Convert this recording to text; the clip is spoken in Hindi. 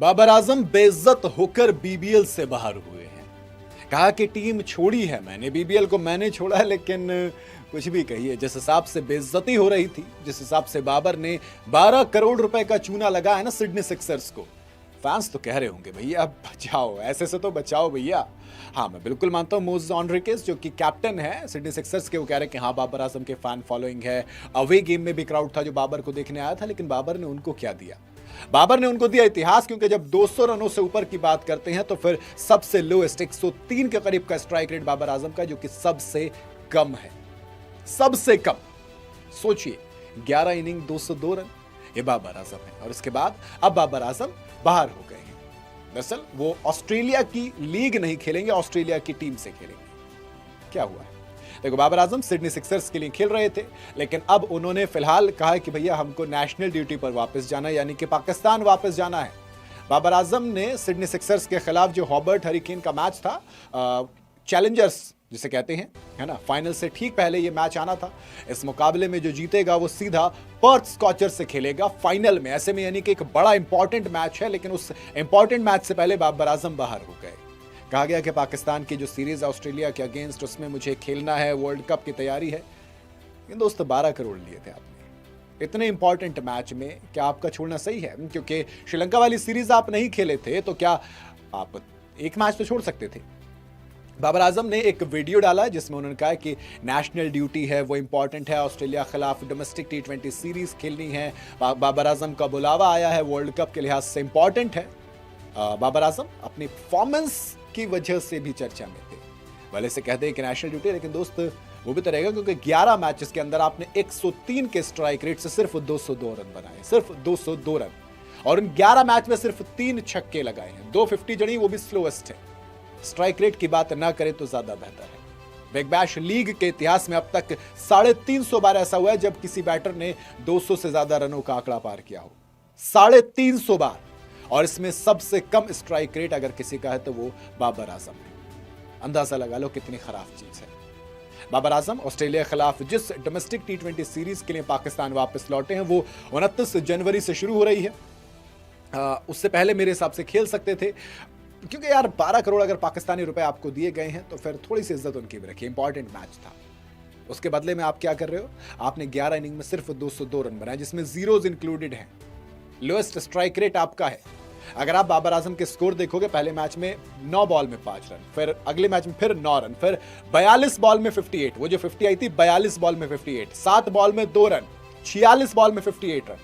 बाबर आजम बेइज्जत होकर बीबीएल से बाहर हुए हैं। कहा कि टीम छोड़ी है मैंने, बीबीएल को मैंने छोड़ा है, लेकिन कुछ भी कहिए, जिस हिसाब से बेइज्जती हो रही थी, जिस हिसाब से बाबर ने 12 करोड़ रुपए का चूना लगाया है ना सिडनी सिक्सर्स को, फैंस तो कह रहे होंगे भैया बचाओ, ऐसे से तो बचाओ भैया। हाँ, मैं बिल्कुल मानता हूँ मोज़ेस एनरिकेस जो कि कैप्टन है सिडनी सिक्सर्स के, वो कह रहे हैं कि हाँ बाबर आजम के फैन फॉलोइंग है। अवे गेम में भी क्राउड था जो बाबर को देखने आया था, लेकिन बाबर ने उनको क्या दिया? बाबर ने उनको दिया इतिहास, क्योंकि जब 200 रनों से ऊपर की बात करते हैं तो फिर सबसे लोएस्ट 103 के करीब का स्ट्राइक रेट बाबर आजम का, जो कि सबसे कम है, सबसे कम। सोचिए 11 इनिंग 202 रन, ये बाबर आजम है। और इसके बाद अब बाबर आजम बाहर हो गए हैं। दरअसल वो ऑस्ट्रेलिया की लीग नहीं खेलेंगे, ऑस्ट्रेलिया की टीम से खेलेंगे। क्या हुआ है देखो, बाबर आजम सिडनी सिक्सर्स के लिए खेल रहे थे, लेकिन अब उन्होंने फिलहाल कहा कि भैया हमको नेशनल ड्यूटी पर वापस जाना है, यानी कि पाकिस्तान वापस जाना है। बाबर आजम ने सिडनी सिक्सर्स के खिलाफ जो हॉबर्ट हरिकेन का मैच था, चैलेंजर्स जिसे कहते हैं, है ना, फाइनल से ठीक पहले ये मैच आना था। इस मुकाबले में जो जीतेगा वो सीधा पर्थ स्कॉचर से खेलेगा फाइनल में। ऐसे में यानी कि एक बड़ा इंपॉर्टेंट मैच है, लेकिन उस इंपॉर्टेंट मैच से पहले बाबर आजम बाहर हो गए। कहा गया कि पाकिस्तान की जो सीरीज है ऑस्ट्रेलिया के अगेंस्ट, उसमें मुझे खेलना है, वर्ल्ड कप की तैयारी है। लेकिन दोस्तों 12 करोड़ लिए थे आपने इतने इंपॉर्टेंट मैच में, क्या आपका छोड़ना सही है? क्योंकि श्रीलंका वाली सीरीज आप नहीं खेले थे, तो क्या आप एक मैच तो छोड़ सकते थे? बाबर आजम ने एक वीडियो डाला जिसमें उन्होंने कहा कि नेशनल ड्यूटी है, वो इंपॉर्टेंट है, ऑस्ट्रेलिया खिलाफ डोमेस्टिक T20 सीरीज खेलनी है, बाबर आजम का बुलावा आया है, वर्ल्ड कप के लिहाज से इंपॉर्टेंट है। बाबर आजम अपनी परफॉर्मेंस की वजह से भी चर्चा में थे। भले से कहते हैं कि नेशनल ड्यूटी, लेकिन दोस्त वो भी तो रहेगा, क्योंकि 11 मैचेस के अंदर आपने 103 के स्ट्राइक रेट से सिर्फ 202 रन बनाए, सिर्फ 202 रन, और इन 11 मैच में सिर्फ 3 छक्के लगाए हैं, 250 जड़ी, वो भी स्लोएस्ट है। स्ट्राइक रेट की बात ना करें तो ज्यादा बेहतर है। बिग बैश लीग के इतिहास में अब तक 350 बार ऐसा हुआ है जब किसी बैटर ने 200 से ज्यादा रनों का आंकड़ा पार किया हो, 350 बार। और इसमें सबसे कम स्ट्राइक रेट अगर किसी का है तो वो बाबर आजम है। अंदाजा लगा लो कितनी खराब चीज है। बाबर आजम ऑस्ट्रेलिया के खिलाफ जिस डोमेस्टिक T20 सीरीज के लिए पाकिस्तान वापस लौटे हैं, वो 29 जनवरी से शुरू हो रही है। उससे पहले मेरे हिसाब से खेल सकते थे, क्योंकि यार 12 करोड़ अगर पाकिस्तानी रुपए आपको दिए गए हैं तो फिर थोड़ी सी इज्जत उनकी भी रखिए। इंपॉर्टेंट मैच था, उसके बदले में आप क्या कर रहे हो? आपने 11 इनिंग में सिर्फ 202 रन बनाए, जिसमें जीरोज इंक्लूडेड हैं। लोएस्ट स्ट्राइक रेट आपका है। अगर आप बाबर आजम के स्कोर देखोगे, पहले मैच में 9 बॉल में 5 रन, फिर अगले मैच में फिर 9 रन, फिर 42 बॉल में 58, वो जो 50 आई थी 42 बॉल में 58, 7 बॉल में 2 रन, 46 बॉल में 58 रन।